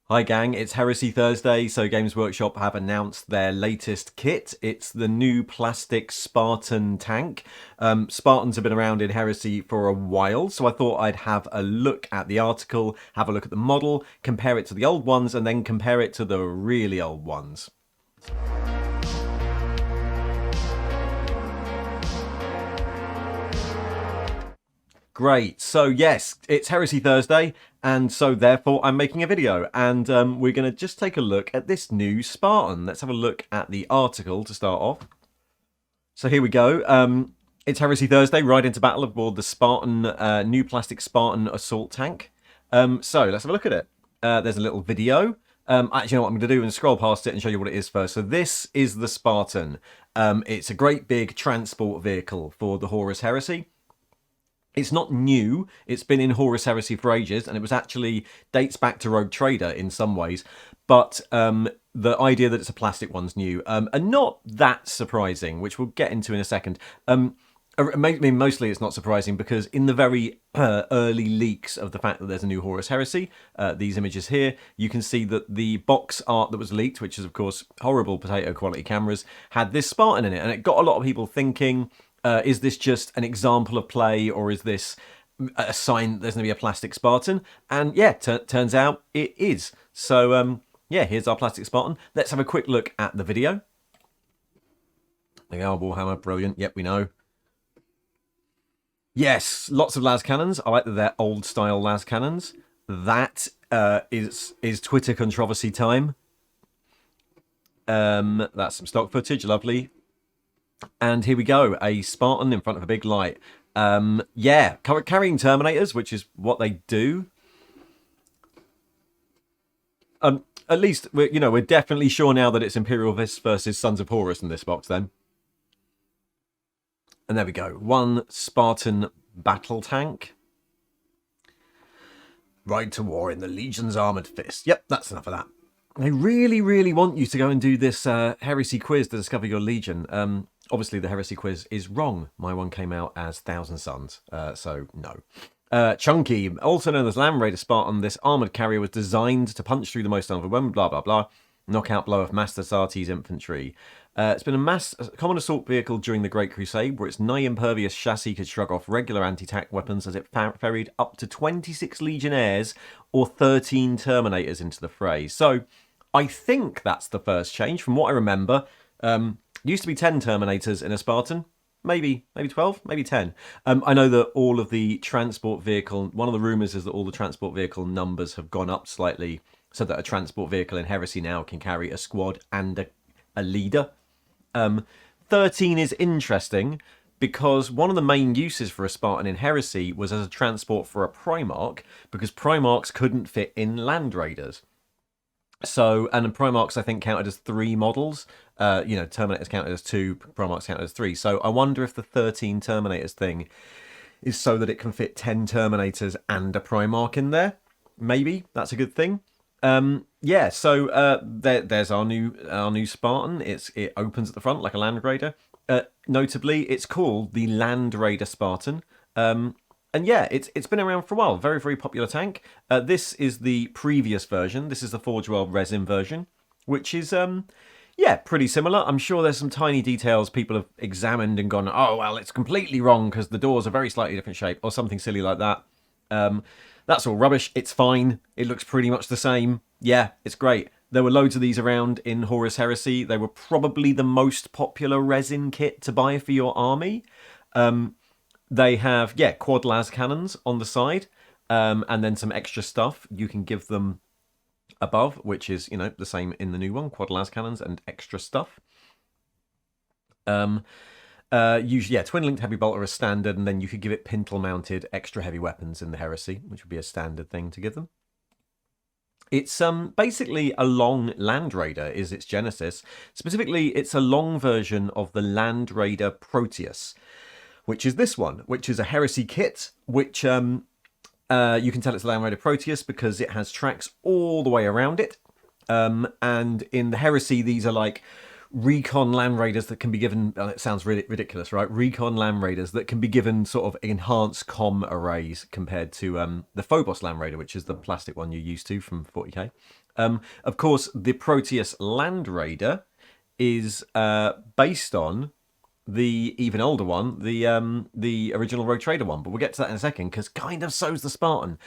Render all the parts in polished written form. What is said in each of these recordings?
Hi gang, it's Heresy Thursday, so Games Workshop have announced their latest kit. It's the new plastic Spartan tank. Spartans have been around in Heresy for a while, so I thought I'd have a look at the article, have a look at the model, compare it to the old ones, and then compare it to the really old ones. Great. So yes, it's Heresy Thursday, and so therefore I'm making a video, and we're going to just take a look at this new Spartan. Let's have a look at the article to start off. So here we go. It's Heresy Thursday, right into battle aboard the Spartan, new plastic Spartan assault tank. So let's have a look at it. There's a little video. Actually, you know what I'm going to do and scroll past it and show you what it is first. So this is the Spartan. It's a great big transport vehicle for the Horus Heresy. It's not new. It's been in Horus Heresy for ages, and it was actually dates back to Rogue Trader in some ways. But the idea that it's a plastic one's new, and not that surprising, which we'll get into in a second. Mostly it's not surprising because in the very early leaks of the fact that there's a new Horus Heresy, these images here, you can see that the box art that was leaked, which is of course horrible potato quality cameras, had this Spartan in it, and it got a lot of people thinking, is this just an example of play, or is this a sign that there's going to be a plastic Spartan? And yeah, turns out it is. So yeah, here's our plastic Spartan. Let's have a quick look at the video. They are Warhammer, brilliant. Yep, we know. Yes, lots of las cannons. I like that they're old style las cannons. That is Twitter controversy time. That's some stock footage, lovely. And here we go, a Spartan in front of a big light. Yeah, carrying Terminators, which is what they do. At least, we're definitely sure now that it's Imperial versus Sons of Horus in this box then. And there we go, one Spartan battle tank. Ride to war in the Legion's armoured fist. Yep, that's enough of that. They really, really want you to go and do this Heresy quiz to discover your Legion. Obviously, the Heresy quiz is wrong. My one came out as Thousand Suns, so no. Chunky, also known as Land Raider Spartan, this armoured carrier was designed to punch through the most overwhelming, blah, blah, blah, knockout blow of Master Sarti's infantry. It's been a common assault vehicle during the Great Crusade, where its nigh-impervious chassis could shrug off regular anti-tank weapons as it ferried up to 26 Legionnaires or 13 Terminators into the fray. So I think that's the first change, from what I remember. Used to be 10 Terminators in a Spartan, maybe 12, maybe 10. I know that all of the transport vehicle, one of the rumours is that all the transport vehicle numbers have gone up slightly, so that a transport vehicle in Heresy now can carry a squad and a leader. 13 is interesting because one of the main uses for a Spartan in Heresy was as a transport for a Primarch, because Primarchs couldn't fit in Land Raiders. So, and Primarchs, I think, counted as 3 models. Terminators counted as 2, Primarchs counted as 3. So I wonder if the 13 Terminators thing is so that it can fit 10 Terminators and a Primarch in there. Maybe that's a good thing. Yeah, so there's our new Spartan. It opens at the front like a Land Raider. Notably, it's called the Land Raider Spartan. And yeah, it's been around for a while. Very, very popular tank. This is the previous version. This is the Forge World resin version, which is, yeah, pretty similar. I'm sure there's some tiny details people have examined and gone, oh, well, it's completely wrong because the doors are very slightly different shape or something silly like that. That's all rubbish. It's fine. It looks pretty much the same. Yeah, it's great. There were loads of these around in Horus Heresy. They were probably the most popular resin kit to buy for your army. They have, yeah, quad las cannons on the side, and then some extra stuff you can give them above, which is, the same in the new one, quad las cannons and extra stuff. Usually, yeah, twin-linked heavy bolter is standard, and then you could give it pintle-mounted extra heavy weapons in the Heresy, which would be a standard thing to give them. It's basically a long Land Raider is its genesis. Specifically, it's a long version of the Land Raider Proteus, which is this one, which is a Heresy kit, which you can tell it's Land Raider Proteus because it has tracks all the way around it. And in the Heresy, these are like recon Land Raiders that can be given, it sounds really ridiculous, right? Recon Land Raiders that can be given sort of enhanced comm arrays compared to the Phobos Land Raider, which is the plastic one you're used to from 40k. Of course, the Proteus Land Raider is based on the even older one, the original Rogue Trader one. But we'll get to that in a second, because kind of so's the Spartan.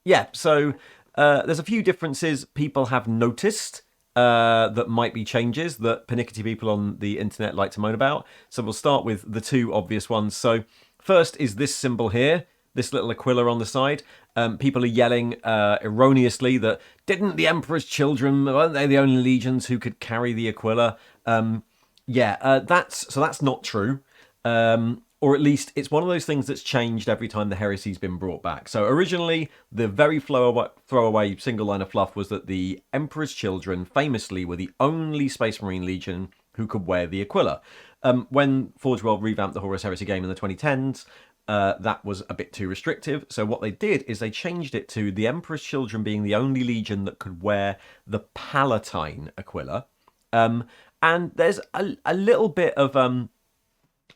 Yeah, so there's a few differences people have noticed that might be changes that pernickety people on the internet like to moan about. So we'll start with the two obvious ones. So first is this symbol here, this little Aquila on the side. People are yelling erroneously that didn't the Emperor's children, weren't they the only legions who could carry the Aquila? That's not true. Or at least it's one of those things that's changed every time the Heresy's been brought back. So originally, the very throwaway single line of fluff was that the Emperor's children famously were the only Space Marine Legion who could wear the Aquila. When Forge World revamped the Horus Heresy game in the 2010s, that was a bit too restrictive. So what they did is they changed it to the Emperor's children being the only legion that could wear the Palatine Aquila. And there's a little bit of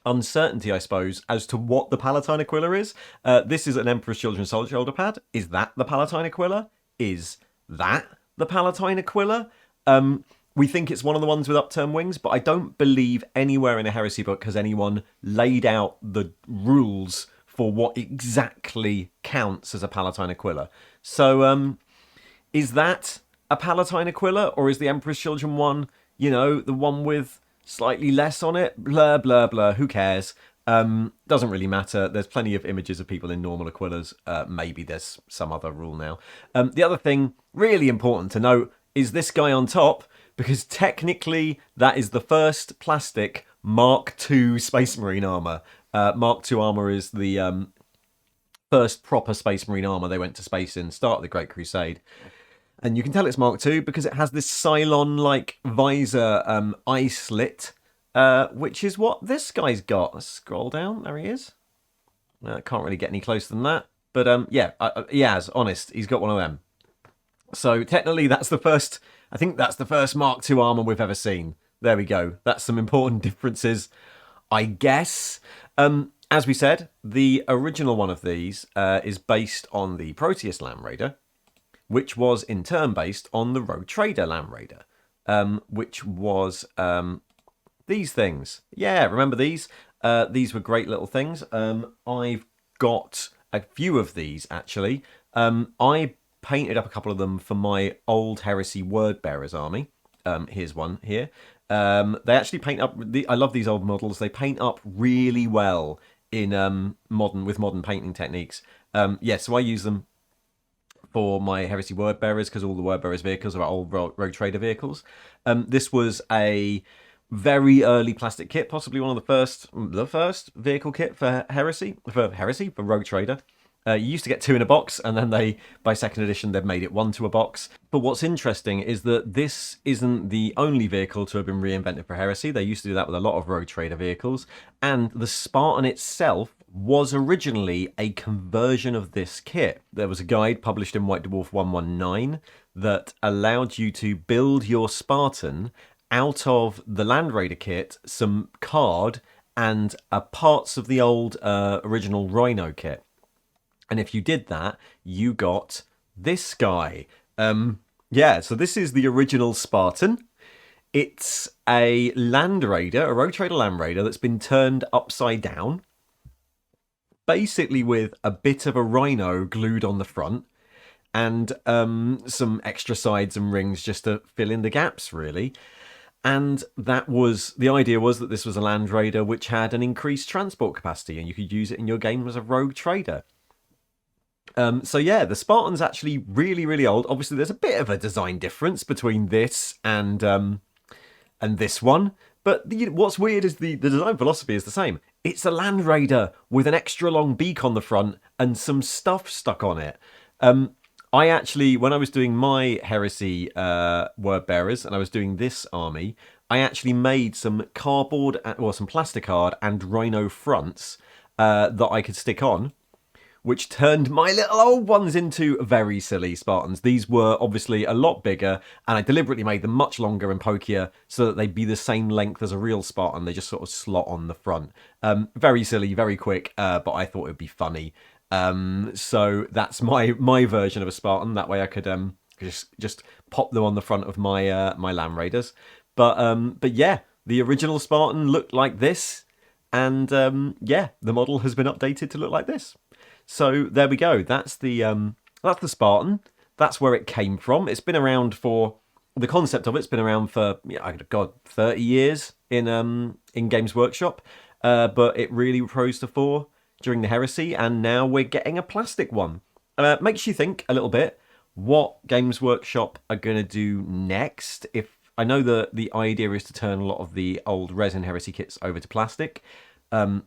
uncertainty, I suppose, as to what the Palatine Aquila is. This is an Emperor's Children shoulder pad. Is that the Palatine Aquila? Is that the Palatine Aquila? We think it's one of the ones with upturned wings, but I don't believe anywhere in a Heresy book has anyone laid out the rules for what exactly counts as a Palatine Aquila. So, is that a Palatine Aquila, or is the Emperor's Children one, the one with slightly less on it? Blur, blur, blur. Who cares? Doesn't really matter. There's plenty of images of people in normal Aquilas. Maybe there's some other rule now. The other thing, really important to note, is this guy on top, because technically that is the first plastic Mark II Space Marine armor. Mark II armor is the first proper Space Marine armor they went to space in, start of the Great Crusade. And you can tell it's Mark II because it has this Cylon-like visor eye slit, which is what this guy's got. Let's scroll down. There he is. Can't really get any closer than that. But he has, honest. He's got one of them. So technically that's the first, I think that's the first Mark II armor we've ever seen. There we go. That's some important differences, I guess. As we said, the original one of these is based on the Proteus Land Raider, which was in turn based on the Rogue Trader Land Raider, which was these things. Yeah, remember these? These were great little things. I've got a few of these, actually. I painted up a couple of them for my old Heresy Word Bearers army. Here's one here. They actually paint up... I love these old models. They paint up really well in modern painting techniques. So I use them for my Heresy Word Bearers, because all the Word Bearers vehicles are old Rogue Trader vehicles. This was a very early plastic kit, possibly one of the first vehicle kit for Rogue Trader. You used to get 2 in a box, and then by second edition, they've made it 1 to a box. But what's interesting is that this isn't the only vehicle to have been reinvented for Heresy. They used to do that with a lot of Rogue Trader vehicles, and the Spartan itself was originally a conversion of this kit. There was a guide published in White Dwarf 119 that allowed you to build your Spartan out of the Land Raider kit, some card, and parts of the old original Rhino kit. And if you did that, you got this guy. So this is the original Spartan. It's a Land Raider, a Rogue Trader Land Raider that's been turned upside down, basically with a bit of a Rhino glued on the front, and some extra sides and rings just to fill in the gaps, really. And the idea was that this was a Land Raider which had an increased transport capacity, and you could use it in your game as a Rogue Trader. The Spartan's actually really, really old. Obviously, there's a bit of a design difference between this and this one. But what's weird is the design philosophy is the same. It's a Land Raider with an extra long beak on the front and some stuff stuck on it. I actually, when I was doing my Heresy Word Bearers and I was doing this army, I actually made some cardboard, some plastic card and Rhino fronts that I could stick on, which turned my little old ones into very silly Spartans. These were obviously a lot bigger, and I deliberately made them much longer and pokier so that they'd be the same length as a real Spartan. They just sort of slot on the front. Very silly, very quick, but I thought it would be funny. So that's my version of a Spartan. That way I could Just pop them on the front of my my Land Raiders. But yeah, the original Spartan looked like this, and yeah, the model has been updated to look like this. So there we go. That's the Spartan. That's where it came from. It's been around for the concept of it's been around for God 30 years in Games Workshop, but it really rose to fore during the Heresy, and now we're getting a plastic one. Makes you think a little bit what Games Workshop are going to do next. If I know the idea is to turn a lot of the old resin Heresy kits over to plastic.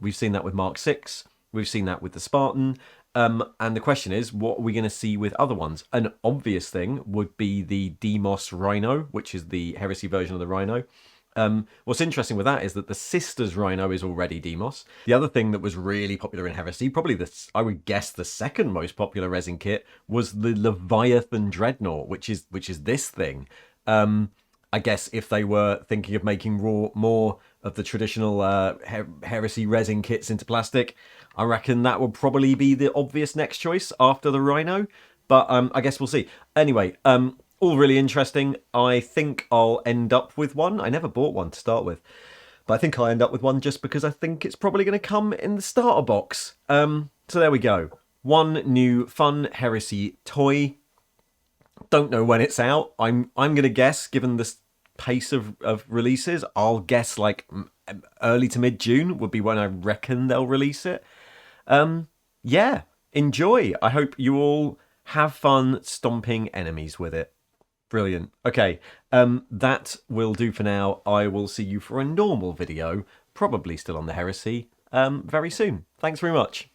We've seen that with Mark 6. We've seen that with the Spartan. And the question is, what are we going to see with other ones? An obvious thing would be the Demos Rhino, which is the Heresy version of the Rhino. What's interesting with that is that the Sisters Rhino is already Demos. The other thing that was really popular in Heresy, probably I would guess the second most popular resin kit, was the Leviathan Dreadnought, which is this thing. I guess if they were thinking of making more of the traditional Heresy resin kits into plastic, I reckon that would probably be the obvious next choice after the Rhino. But I guess we'll see. Anyway, all really interesting. I think I'll end up with one. I never bought one to start with, but I think I'll end up with one just because I think it's probably going to come in the starter box. So there we go. One new fun Heresy toy. Don't know when it's out. I'm going to guess, given the pace of releases, I'll guess like early to mid-June would be when I reckon they'll release it. Yeah, enjoy. I hope you all have fun stomping enemies with it. Brilliant. Okay, that will do for now. I will see you for a normal video, probably still on the Heresy, very soon. Thanks very much.